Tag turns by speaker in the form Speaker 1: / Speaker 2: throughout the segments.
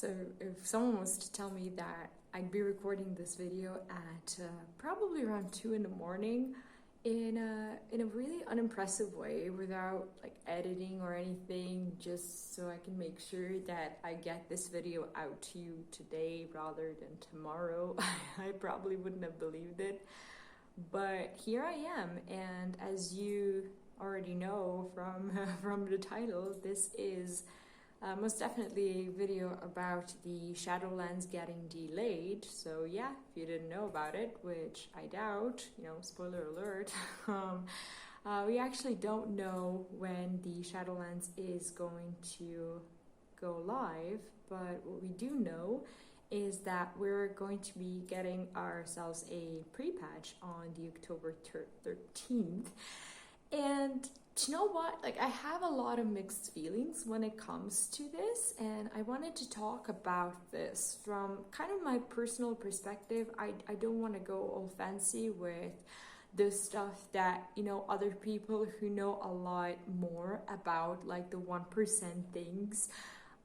Speaker 1: So if someone was to tell me that I'd be recording this video at probably around 2 in the morning in a really unimpressive way without like editing or anything, just so I can make sure that I get this video out to you today rather than tomorrow, I probably wouldn't have believed it. But here I am, and as you already know from from the title, this is most definitely a video about the Shadowlands getting delayed. So yeah, if you didn't know about it, which I doubt, spoiler alert, we actually don't know when the Shadowlands is going to go live, but what we do know is that we're going to be getting ourselves a pre-patch on the October 13th. And do you know what? Like, I have a lot of mixed feelings when it comes to this, and I wanted to talk about this from kind of my personal perspective. I don't want to go all fancy with the stuff that, other people who know a lot more about like the 1% things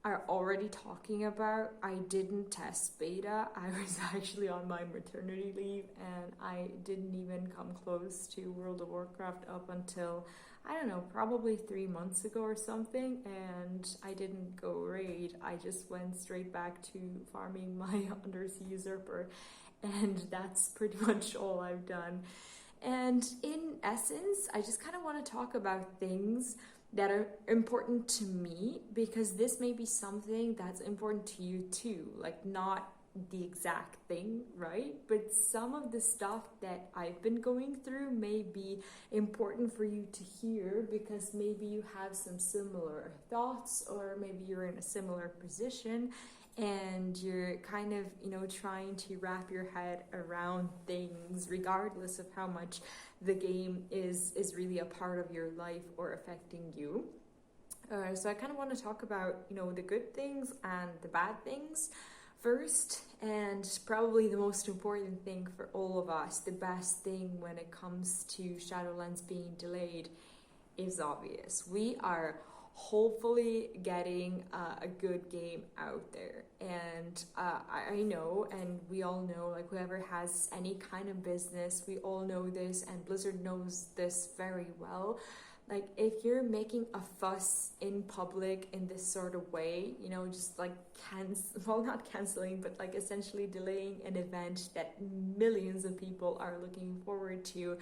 Speaker 1: are already talking about. I didn't test beta. I was actually on my maternity leave, and I didn't even come close to World of Warcraft up until, I don't know, probably 3 months ago or something, and I didn't go raid. I just went straight back to farming my undersea usurper, and that's pretty much all I've done. And in essence, I just kind of want to talk about things that are important to me, because this may be something that's important to you too, like not the exact thing, right? But some of the stuff that I've been going through may be important for you to hear, because maybe you have some similar thoughts, or maybe you're in a similar position and you're kind of, trying to wrap your head around things regardless of how much the game is really a part of your life or affecting you. So I kind of want to talk about, the good things and the bad things first, and probably the most important thing for all of us, the best thing when it comes to Shadowlands being delayed, is obvious. We are hopefully getting a good game out there, and I know, and we all know, like whoever has any kind of business, we all know this, and Blizzard knows this very well. Like, if you're making a fuss in public in this sort of way, just like not canceling, but like essentially delaying an event that millions of people are looking forward to,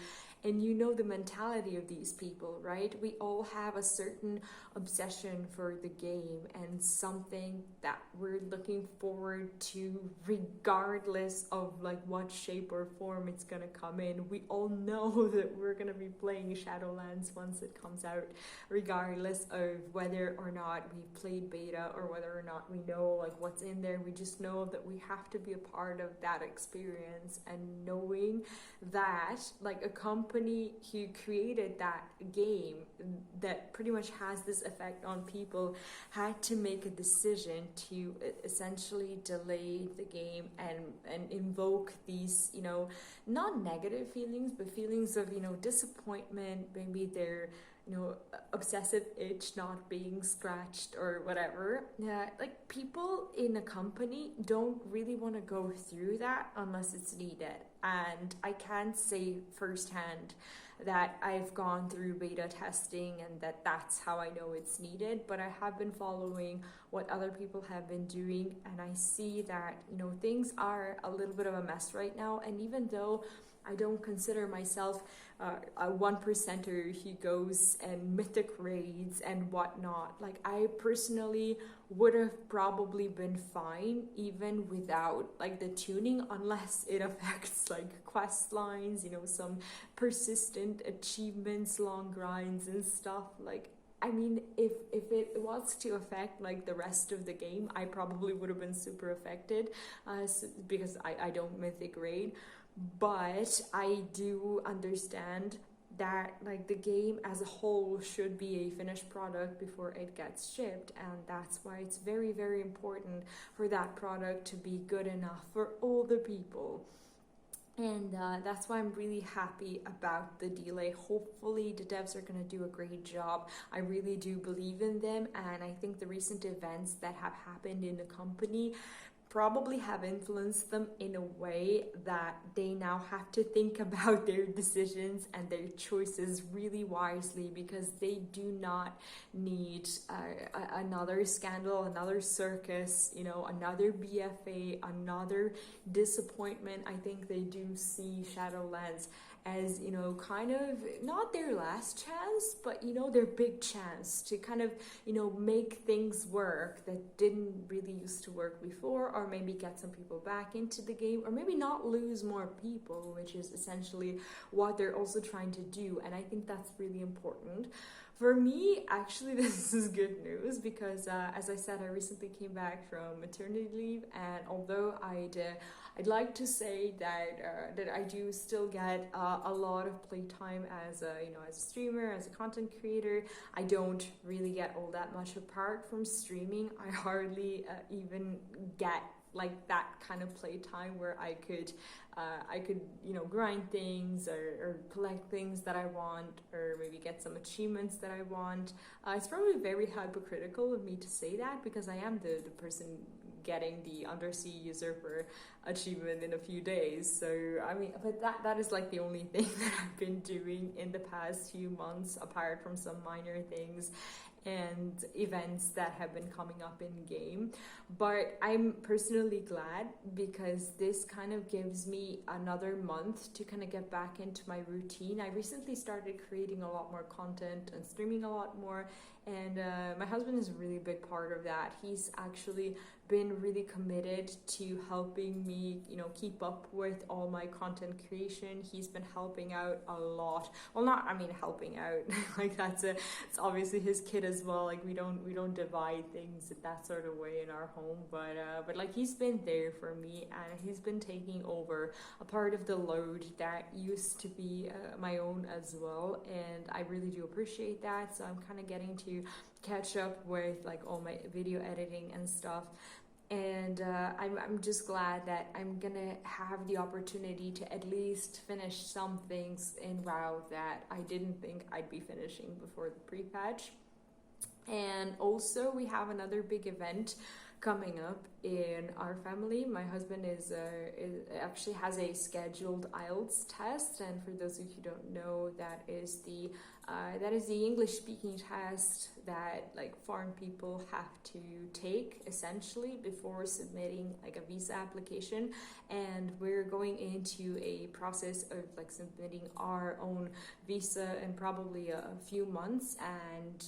Speaker 1: and the mentality of these people, right? We all have a certain obsession for the game and something that we're looking forward to regardless of like what shape or form it's gonna come in. We all know that we're gonna be playing Shadowlands once it comes out, regardless of whether or not we've played beta or whether or not we know like what's in there. We just know that we have to be a part of that experience, and knowing that like a company who created that game that pretty much has this effect on people had to make a decision to essentially delay the game and invoke these not negative feelings, but feelings of disappointment, maybe their obsessive itch not being scratched or whatever. Yeah, like people in a company don't really want to go through that unless it's needed. And I can't say firsthand that I've gone through beta testing and that's how I know it's needed, but I have been following what other people have been doing, and I see that things are a little bit of a mess right now. And even though I don't consider myself a 1%er who goes and mythic raids and whatnot, like I personally would have probably been fine even without like the tuning, unless it affects like quest lines, some persistent achievements, long grinds and stuff. Like, I mean, if it was to affect like the rest of the game, I probably would have been super affected because I don't mythic raid. But I do understand that like the game as a whole should be a finished product before it gets shipped, and that's why it's very, very important for that product to be good enough for all the people. And that's why I'm really happy about the delay. Hopefully the devs are going to do a great job. I really do believe in them, and I think the recent events that have happened in the company probably have influenced them in a way that they now have to think about their decisions and their choices really wisely, because they do not need another scandal, another circus, you know, another BFA, another disappointment. I think they do see Shadowlands as, you know, kind of not their last chance, but, you know, their big chance to kind of, you know, make things work that didn't really used to work before, or maybe get some people back into the game, or maybe not lose more people, which is essentially what they're also trying to do. And I think that's really important. For me, actually, this is good news because, as I said, I recently came back from maternity leave, and although I'd like to say that I do still get a lot of playtime as a, you know, as a streamer, as a content creator. I don't really get all that much apart from streaming. I hardly even get like that kind of playtime where I could you know, grind things or collect things that I want, or maybe get some achievements that I want. It's probably very hypocritical of me to say that, because I am the person getting the undersea usurper achievement in a few days. So I mean, but that is like the only thing that I've been doing in the past few months, apart from some minor things and events that have been coming up in game. But I'm personally glad, because this kind of gives me another month to kind of get back into my routine. I recently started creating a lot more content and streaming a lot more, and my husband is a really big part of that. He's actually been really committed to helping me, you know, keep up with all my content creation. He's been helping out a lot. Well, not, I mean, helping out like it's obviously his kid as well. Like we don't divide things in that sort of way in our home, but like he's been there for me, and he's been taking over a part of the load that used to be my own as well, and I really do appreciate that. So I'm kind of getting to catch up with like all my video editing and stuff. And I'm just glad that I'm gonna have the opportunity to at least finish some things in WoW that I didn't think I'd be finishing before the pre-patch. And also we have another big event coming up in our family. My husband is actually has a scheduled IELTS test, and for those of you who don't know, that is the English speaking test that like foreign people have to take essentially before submitting like a visa application. And we're going into a process of like submitting our own visa in probably a few months, and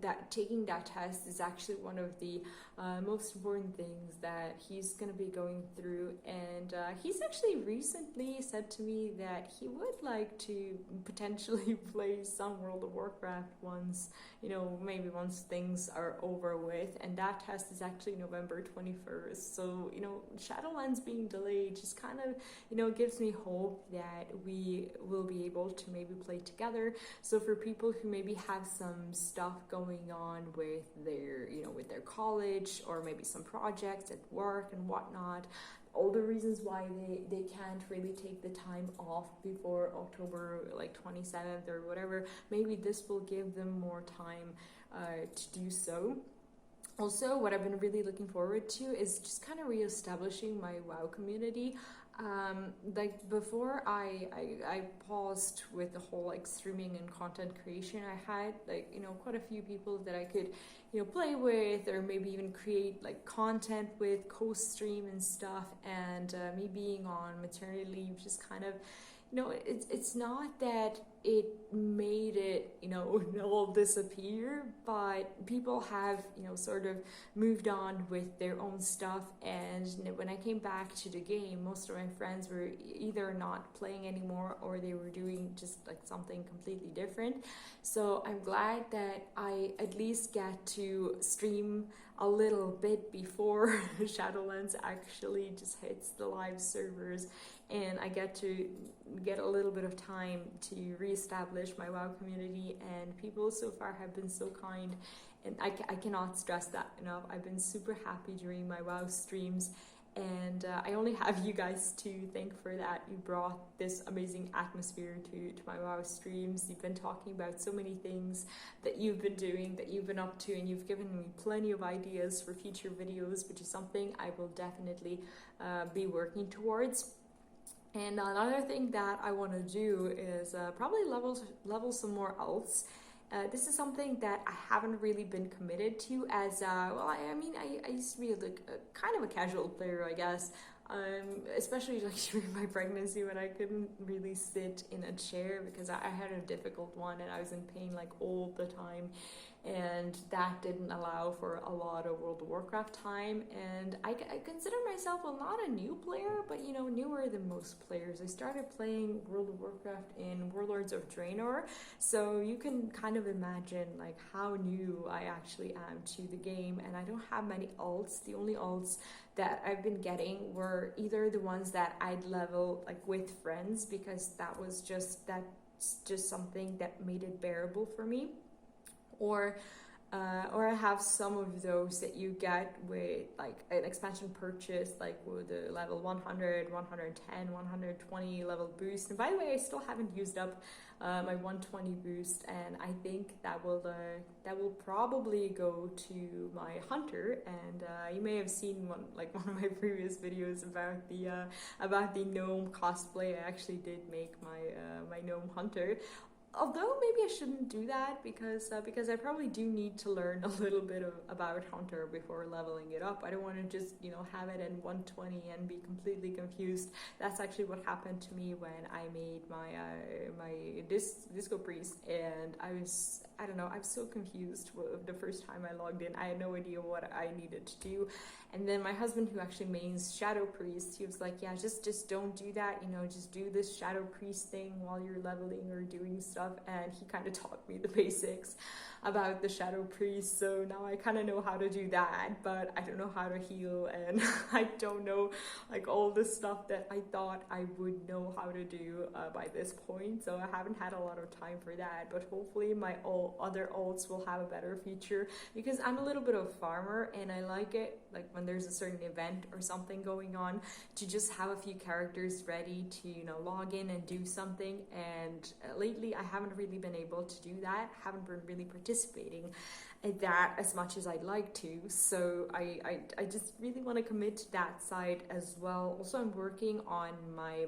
Speaker 1: that taking that test is actually one of the most important things that he's going to be going through. And he's actually recently said to me that he would like to potentially play some World of Warcraft once, you know, maybe once things are over with. And that test is actually November 21st. So, you know, Shadowlands being delayed just kind of, you know, gives me hope that we will be able to maybe play together. So for people who maybe have some stuff going on with their, you know, with their college, or maybe some projects at work and whatnot, all the reasons why they can't really take the time off before October like 27th or whatever, maybe this will give them more time to do so. Also, what I've been really looking forward to is just kind of re-establishing my WoW community. Like before I paused with the whole like streaming and content creation, I had like, you know, quite a few people that I could, you know, play with, or maybe even create like content with, co-stream and stuff. And me being on maternity leave just kind of, you know, it's not that it made it, you know, all disappear, but people have, you know, sort of moved on with their own stuff. And when I came back to the game, most of my friends were either not playing anymore, or they were doing just like something completely different. So I'm glad that I at least get to stream a little bit before Shadowlands actually just hits the live servers, and I get to get a little bit of time to reestablish my WoW community. And people so far have been so kind, and I cannot stress that enough. I've been super happy during my WoW streams, and I only have you guys to thank for that. You brought this amazing atmosphere to my WoW streams. You've been talking about so many things that you've been doing, that you've been up to, and you've given me plenty of ideas for future videos, which is something I will definitely be working towards. And another thing that I want to do is probably level some more alts. This is something that I haven't really been committed to as, well, I mean, I used to be like kind of a casual player, I guess, especially like during my pregnancy when I couldn't really sit in a chair because I had a difficult one and I was in pain like all the time. And that didn't allow for a lot of World of Warcraft time. And I consider myself, well, not a new player, but, you know, newer than most players. I started playing World of Warcraft in Warlords of Draenor, so you can kind of imagine like how new I actually am to the game. And I don't have many alts. The only alts that I've been getting were either the ones that I'd level like with friends, because that's just something that made it bearable for me. Or I have some of those that you get with like an expansion purchase, like with the level 100, 110, 120 level boost. And by the way, I still haven't used up my 120 boost, and I think that will probably go to my hunter. And you may have seen one of my previous videos about the gnome cosplay. I actually did make my gnome hunter. Although maybe I shouldn't do that because I probably do need to learn a little bit about Hunter before leveling it up. I don't want to just, you know, have it in 120 and be completely confused. That's actually what happened to me when I made my disco priest, and I was so confused the first time I logged in. I had no idea what I needed to do. And then my husband, who actually mains Shadow Priest, he was like, yeah, just don't do that, you know, just do this Shadow Priest thing while you're leveling or doing stuff. And he kind of taught me the basics about the Shadow Priest, so now I kind of know how to do that, but I don't know how to heal, and I don't know like all the stuff that I thought I would know how to do by this point, so I haven't had a lot of time for that. But hopefully my other alts will have a better future, because I'm a little bit of a farmer and I like it, like when there's a certain event or something going on, to just have a few characters ready to, you know, log in and do something. And lately I haven't really been able to do that, haven't been really participating at that as much as I'd like to, so I just really want to commit to that side as well. Also, I'm working on my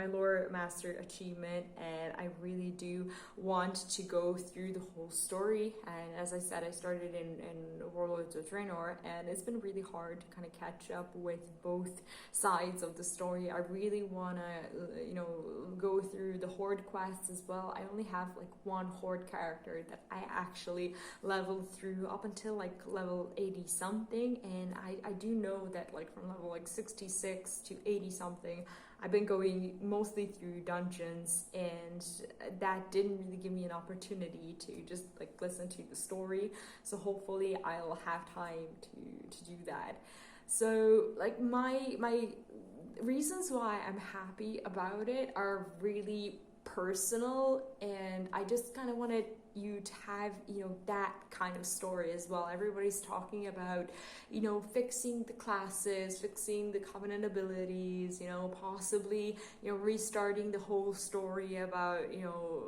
Speaker 1: lore master achievement, and I really do want to go through the whole story. And as I said, I started in Warlords of Draenor, and it's been really hard to kind of catch up with both sides of the story. I really want to, you know, go through the Horde quests as well. I only have like one Horde character that I actually leveled through up until like level 80 something, and I do know that like from level like 66 to 80 something I've been going mostly through dungeons, and that didn't really give me an opportunity to just like listen to the story. So hopefully I'll have time to do that. So like my reasons why I'm happy about it are really personal, and I just kind of wanted you to have, you know, that kind of story as well. Everybody's talking about, you know, fixing the classes, fixing the covenant abilities, you know, possibly, you know, restarting the whole story about, you know,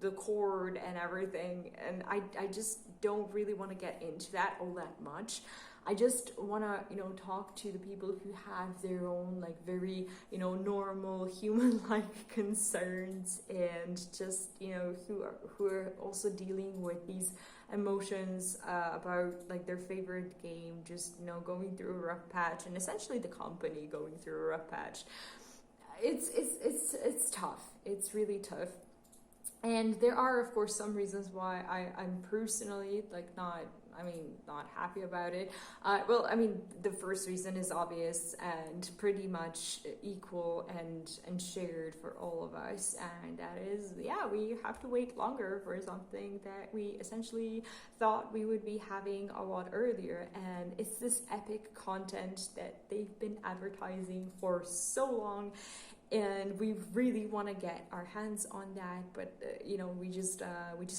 Speaker 1: the Cord and everything. And I just don't really want to get into that all that much. I just want to, you know, talk to the people who have their own, like, very, you know, normal human-like concerns, and just, you know, who are also dealing with these emotions about, like, their favorite game, just, you know, going through a rough patch, and essentially the company going through a rough patch. It's tough. It's really tough. And there are, of course, some reasons why I'm personally, like, not happy about it. Well, I mean, the first reason is obvious and pretty much equal and shared for all of us, and that is, yeah, we have to wait longer for something that we essentially thought we would be having a lot earlier. And it's this epic content that they've been advertising for so long, and we really want to get our hands on that, but you know, we just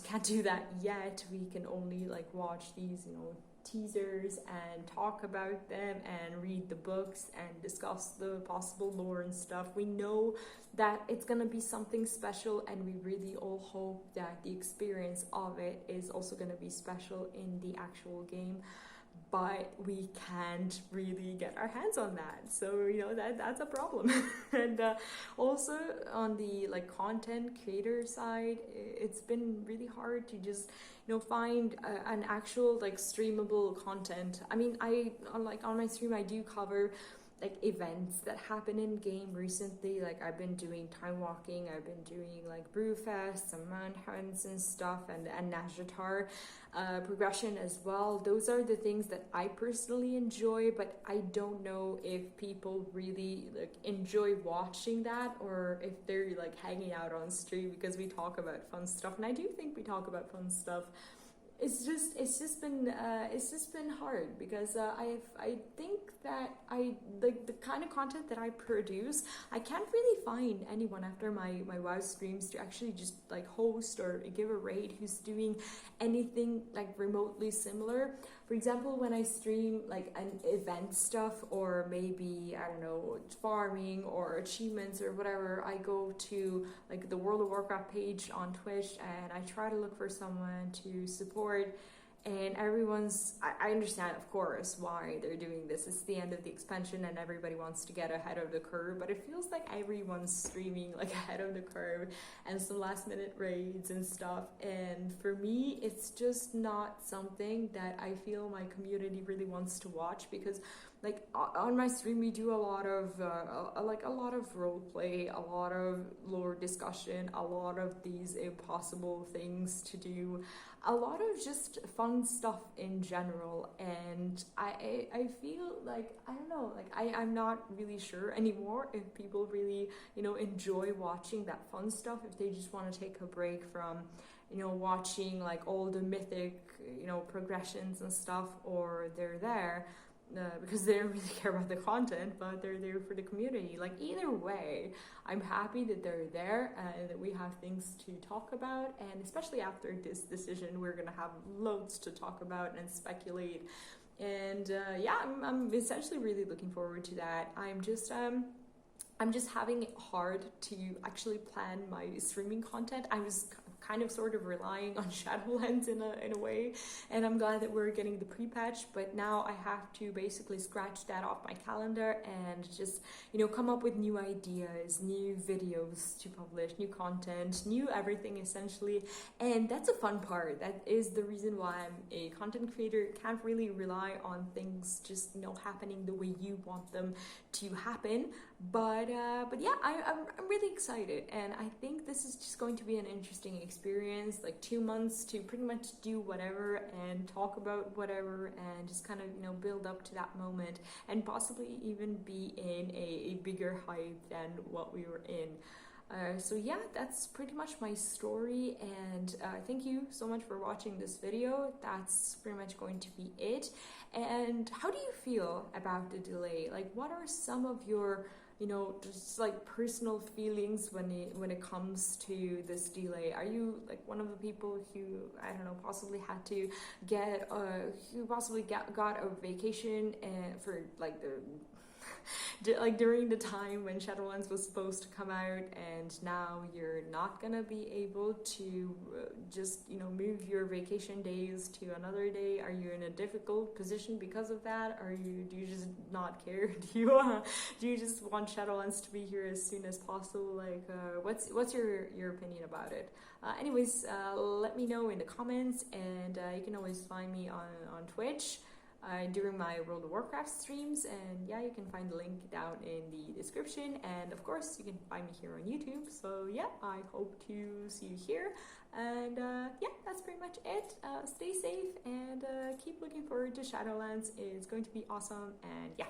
Speaker 1: can't do that yet. We can only like watch these, you know, teasers and talk about them and read the books and discuss the possible lore and stuff. We know that it's gonna be something special, and we really all hope that the experience of it is also gonna be special in the actual game. But we can't really get our hands on that, so that's a problem. And also on the content creator side, it's been really hard to just find an actual streamable content. I mean, on my stream I do cover events that happen in game recently. I've been doing time walking, I've been doing Brewfest, some mount hunts and stuff, and Nazjatar progression as well. Those are the things that I personally enjoy, but I don't know if people really enjoy watching that, or if they're hanging out on stream because we talk about fun stuff. And I do think we talk about fun stuff. It's just been hard because I think that the kind of content that I produce, I can't really find anyone after my WoW streams to actually just host or give a raid who's doing anything remotely similar. For example, when I stream an event stuff, or maybe I don't know, farming or achievements or whatever, I go to the World of Warcraft page on Twitch and I try to look for someone to support. And I understand, of course, why they're doing this. It's the end of the expansion and everybody wants to get ahead of the curve, but it feels like everyone's streaming ahead of the curve and some last minute raids and stuff. And for me, it's just not something that I feel my community really wants to watch, because on my stream we do a lot of role play, a lot of lore discussion, a lot of these impossible things to do, a lot of just fun stuff in general. And I feel I don't know, I'm not really sure anymore if people really enjoy watching that fun stuff, if they just want to take a break from watching all the mythic progressions and stuff, or they're there because they don't really care about the content, but they're there for the community. Either way, I'm happy that they're there and that we have things to talk about. And especially after this decision, we're gonna have loads to talk about and speculate. And I'm essentially really looking forward to that. I'm just having it hard to actually plan my streaming content. I was kind of sort of relying on Shadowlands in a way, and I'm glad that we're getting the pre-patch, but now I have to basically scratch that off my calendar and just come up with new ideas, new videos to publish, new content, new everything essentially. And that's a fun part. That is the reason why I'm a content creator. Can't really rely on things just happening the way you want them to happen. But yeah, I'm really excited, and I think this is just going to be an interesting experience. 2 months to pretty much do whatever and talk about whatever, and just kind of build up to that moment, and possibly even be in a bigger hype than what we were in. So yeah, that's pretty much my story, and thank you so much for watching this video. That's pretty much going to be it. And how do you feel about the delay? What are some of your just personal feelings when it comes to this delay? Are you one of the people who, I don't know, possibly had to get got a vacation for during the time when Shadowlands was supposed to come out, and now you're not gonna be able to just move your vacation days to another day? Are you in a difficult position because of that? Or do you just not care? Do you just want Shadowlands to be here as soon as possible? What's your opinion about it? Anyways, let me know in the comments, and you can always find me on Twitch during my World of Warcraft streams, and yeah, you can find the link down in the description, and of course you can find me here on YouTube. So yeah, I hope to see you here, and yeah, that's pretty much it. Stay safe and keep looking forward to Shadowlands. It's going to be awesome, and yeah.